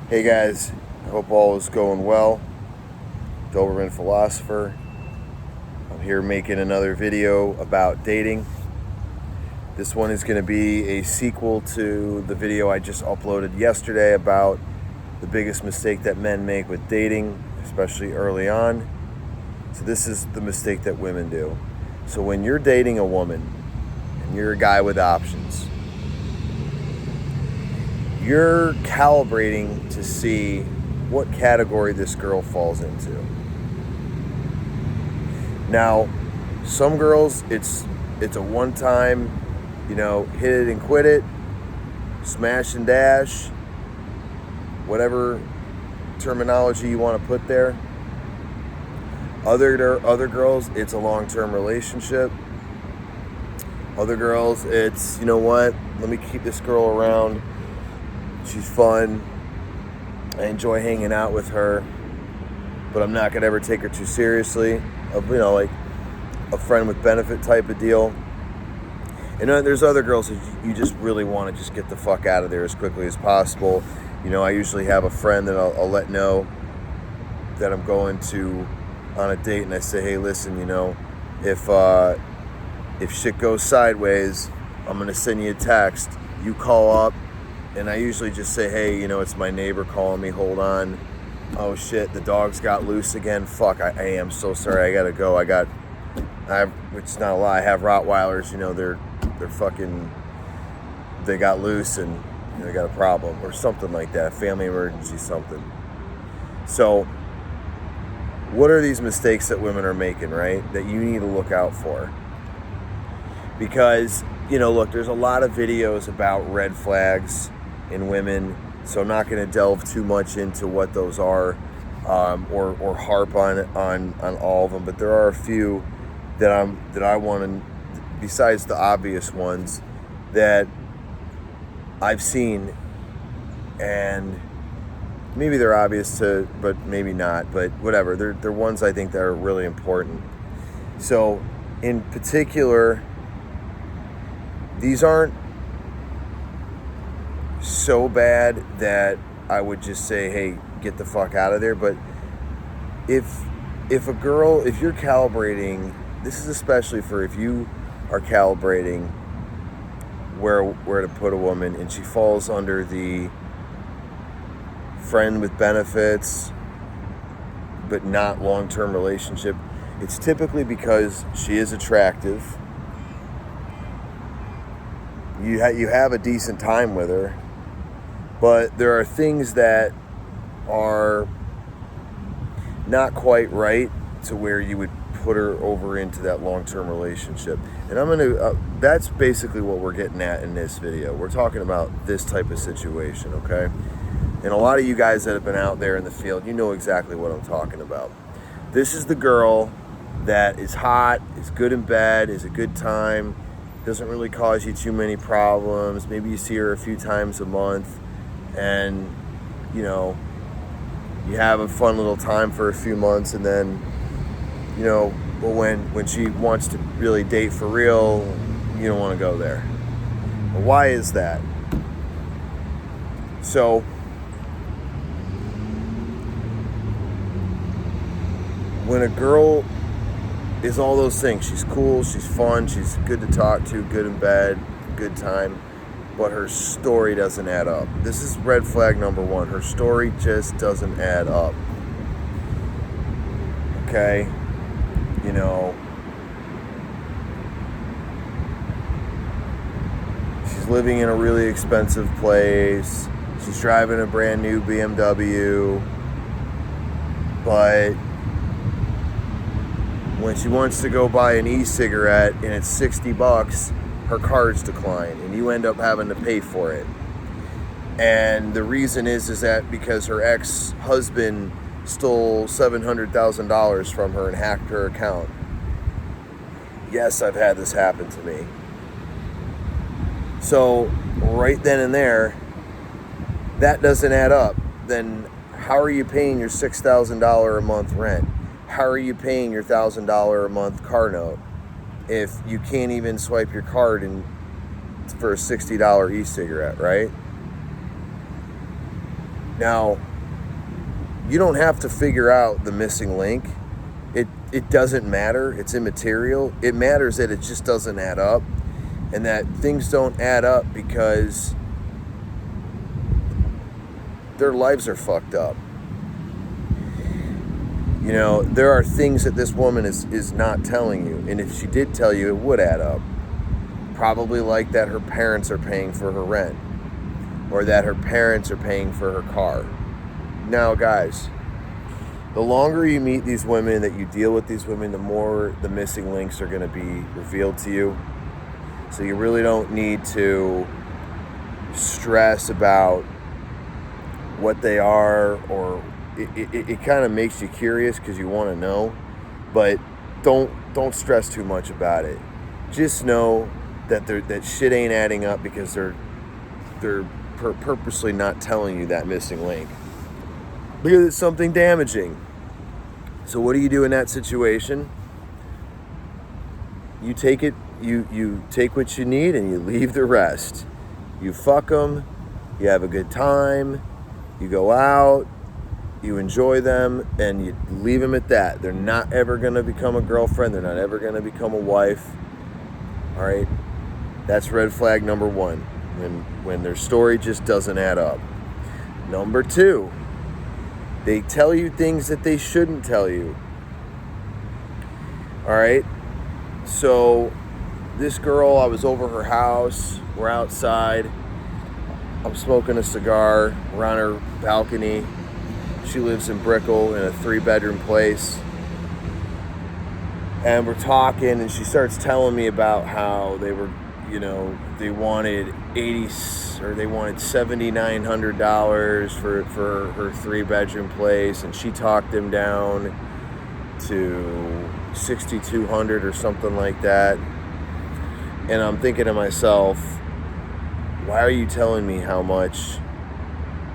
Hey guys, I hope all is going well. Doberman Philosopher. I'm here making another video about dating. This one is going to be a sequel to the video I just uploaded yesterday about the biggest mistake that men make with dating, especially early on. So this is the mistake that women do. So when you're dating a woman and you're a guy with options, you're calibrating to see what category this girl falls into. Now, some girls, it's a one-time, hit it and quit it, smash and dash, whatever terminology you want to put there. Other girls, it's a long-term relationship. Other girls, it's, let me keep this girl around. She's fun. I enjoy hanging out with her, but I'm not gonna ever take her too seriously. Like a friend with benefit type of deal. And then there's other girls that you just really want to just get the fuck out of there as quickly as possible. I usually have a friend that I'll let know that I'm going to on a date, and I say, hey, listen, if shit goes sideways, I'm gonna send you a text. You call up, and I usually just say, hey, it's my neighbor calling me. Hold on. Oh shit, the dogs got loose again. Fuck, I am so sorry. I gotta go. Which is not a lie. I have Rottweilers. They're fucking. They got loose and they got a problem or something like that. Family emergency, something. So, what are these mistakes that women are making, right? That you need to look out for. Because look, there's a lot of videos about red flags in women. So I'm not going to delve too much into what those are, or harp on all of them. But there are a few that I want to, besides the obvious ones, that I've seen, and maybe they're obvious but maybe not. But whatever, they're ones I think that are really important. So in particular, these aren't so bad that I would just say, hey, get the fuck out of there. But if you're calibrating, this is especially for if you are calibrating where to put a woman and she falls under the friend with benefits but not long-term relationship, it's typically because she is attractive. You have a decent time with her, but there are things that are not quite right to where you would put her over into that long-term relationship. And that's basically what we're getting at in this video. We're talking about this type of situation, okay? And a lot of you guys that have been out there in the field, you know exactly what I'm talking about. This is the girl that is hot, is good in bed, is a good time, doesn't really cause you too many problems. Maybe you see her a few times a month, and you have a fun little time for a few months, and then but when she wants to really date for real, you don't want to go there. Well, why is that? So when a girl is all those things, she's cool, she's fun, she's good to talk to, good in bed, good time, but her story doesn't add up. This is red flag number one. Her story just doesn't add up. Okay? She's living in a really expensive place. She's driving a brand new BMW. But when she wants to go buy an e-cigarette and it's $60, her card's declined and you end up having to pay for it. And the reason is that because her ex-husband stole $700,000 from her and hacked her account. Yes, I've had this happen to me. So right then and there, that doesn't add up. Then how are you paying your $6,000 a month rent? How are you paying your $1,000 a month car note if you can't even swipe your card for a $60 e-cigarette, right? Now, you don't have to figure out the missing link. It doesn't matter. It's immaterial. It matters that it just doesn't add up, and that things don't add up because their lives are fucked up. You know, there are things that this woman is not telling you, and if she did tell you, it would add up. Probably like that her parents are paying for her rent, or that her parents are paying for her car. Now, guys, the longer you meet these women, that you deal with these women, the more the missing links are going to be revealed to you. So you really don't need to stress about what they are, or it kind of makes you curious because you want to know, but don't stress too much about it. Just know that that shit ain't adding up because they're purposely not telling you that missing link because it's something damaging. So what do you do in that situation? You take it. You take what you need and you leave the rest. You fuck them. You have a good time. You go out. You enjoy them, and you leave them at that. They're not ever going to become a girlfriend. They're not ever going to become a wife. All right? That's red flag number one, when their story just doesn't add up. Number two, they tell you things that they shouldn't tell you. All right? So this girl, I was over her house. We're outside. I'm smoking a cigar. We're on her balcony. She lives in Brickell in a 3-bedroom place. And we're talking, and she starts telling me about how they were, you know, they wanted $7,900 for her 3-bedroom place, and she talked them down to $6,200 or something like that. And I'm thinking to myself, why are you telling me how much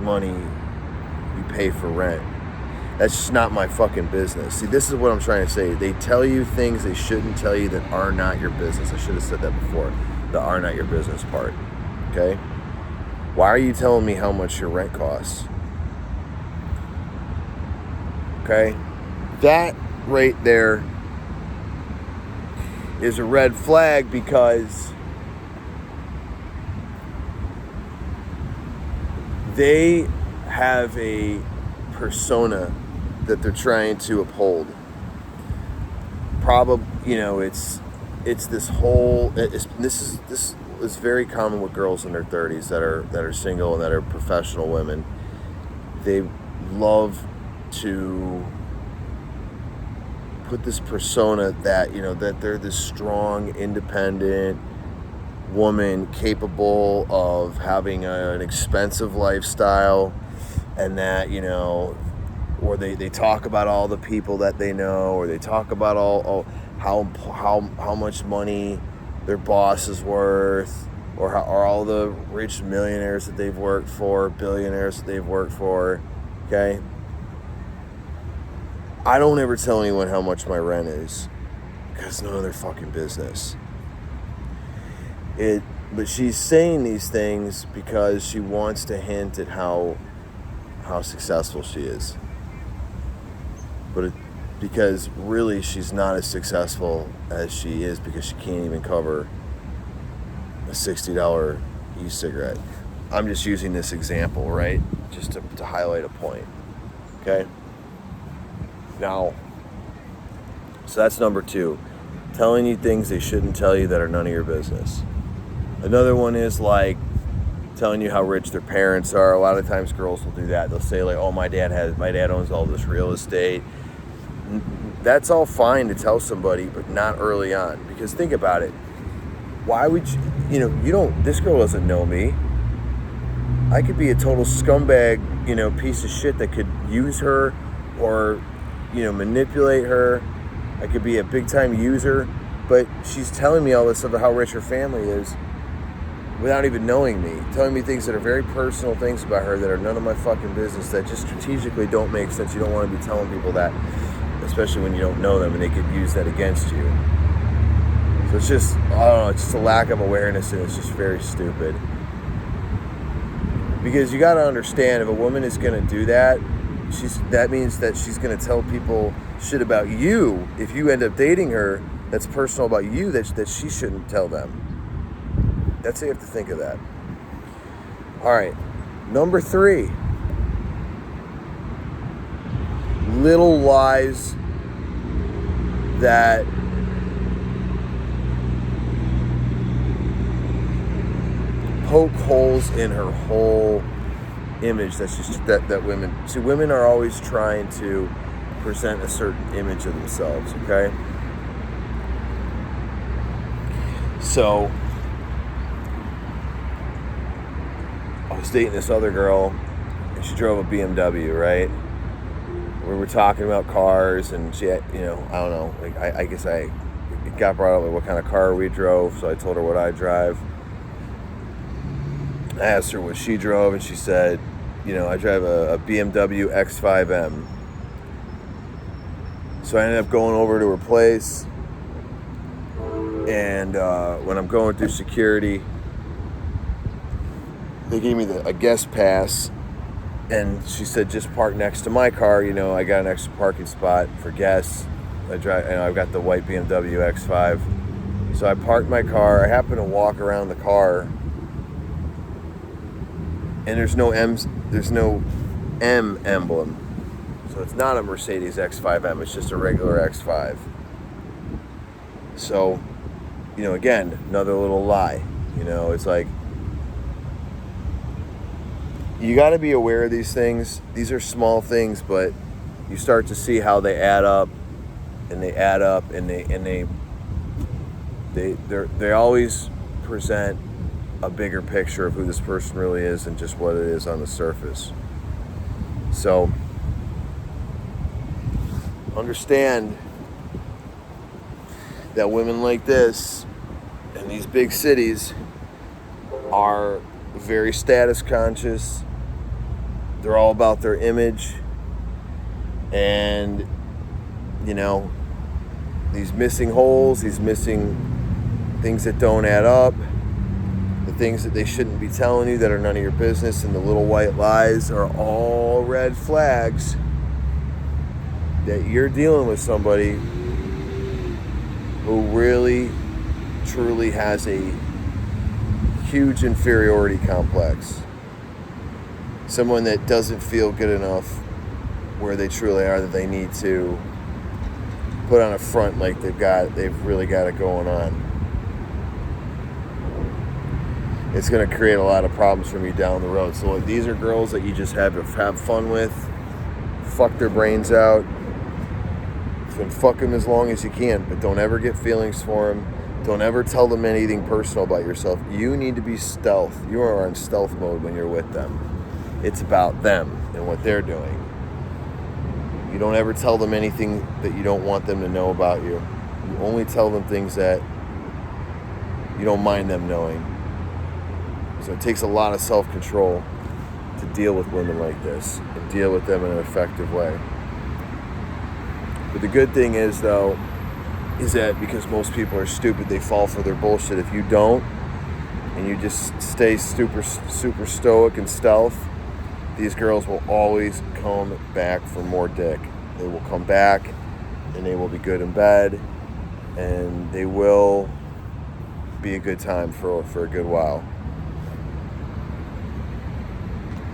money you pay for rent? That's just not my fucking business. See, this is what I'm trying to say. They tell you things they shouldn't tell you that are not your business. I should have said that before. The are not your business part. Okay? Why are you telling me how much your rent costs? Okay? That right there is a red flag, because they have a persona that they're trying to uphold. Probably, you know, it's this whole. This is very common with girls in their 30s that are single and that are professional women. They love to put this persona that, you know, that they're this strong, independent woman capable of having an expensive lifestyle, and that, you know, or they talk about all the people that they know, or they talk about all how much money their boss is worth, or all the rich millionaires that they've worked for, billionaires that they've worked for. Okay? I don't ever tell anyone how much my rent is, because it's none of their fucking business. But she's saying these things because she wants to hint at how successful she is. But because really she's not as successful as she is, because she can't even cover a $60 e-cigarette. I'm just using this example, right? Just to highlight a point. Okay? Now, so that's number two. Telling you things they shouldn't tell you that are none of your business. Another one is like telling you how rich their parents are. A lot of times girls will do that. They'll say like, oh, my dad owns all this real estate. That's all fine to tell somebody, but not early on. Because think about it. Why would this girl doesn't know me. I could be a total scumbag, piece of shit that could use her or, manipulate her. I could be a big time user, but she's telling me all this about how rich her family is without even knowing me, telling me things that are very personal things about her that are none of my fucking business, that just strategically don't make sense. You don't want to be telling people that, especially when you don't know them and they could use that against you. So it's just, I don't know, it's just a lack of awareness, and it's just very stupid. Because you got to understand, if a woman is going to do that, that means that she's going to tell people shit about you. If you end up dating her, that's personal about you that she shouldn't tell them. That's how you have to think of that. All right, number 3. Little lies that poke holes in her whole image. That's just that women. See, women are always trying to present a certain image of themselves. Okay, so I was dating this other girl, and she drove a BMW, right? We were talking about cars, and she had, I don't know, like I guess it got brought up like what kind of car we drove, so I told her what I drive. I asked her what she drove, and she said, I drive a BMW X5M. So I ended up going over to her place, and when I'm going through security, they gave me a guest pass, and she said, just park next to my car. I got an extra parking spot for guests. I've got the white BMW X5. So I parked my car. I happened to walk around the car, and there's no M emblem. So it's not a Mercedes X5M, it's just a regular X5. So, again, another little lie. It's like, you got to be aware of these things. These are small things, but you start to see how they add up, and they always present a bigger picture of who this person really is than just what it is on the surface. So understand that women like this in these big cities are very status conscious. They're all about their image, and these missing holes, these missing things that don't add up, the things that they shouldn't be telling you that are none of your business, and the little white lies are all red flags that you're dealing with somebody who really, truly has a huge inferiority complex. Someone that doesn't feel good enough where they truly are, that they need to put on a front like they've really got it going on. It's going to create a lot of problems for you down the road. So these are girls that you just have fun with, fuck their brains out, and fuck them as long as you can, but don't ever get feelings for them. Don't ever tell them anything personal about yourself. You need to be stealth. You are in stealth mode when you're with them. It's about them and what they're doing. You don't ever tell them anything that you don't want them to know about you. You only tell them things that you don't mind them knowing. So it takes a lot of self-control to deal with women like this and deal with them in an effective way. But the good thing is, though, is that because most people are stupid, they fall for their bullshit. If you don't, and you just stay super stoic and stealth, these girls will always come back for more dick. They will come back, and they will be good in bed, and they will be a good time for a good while.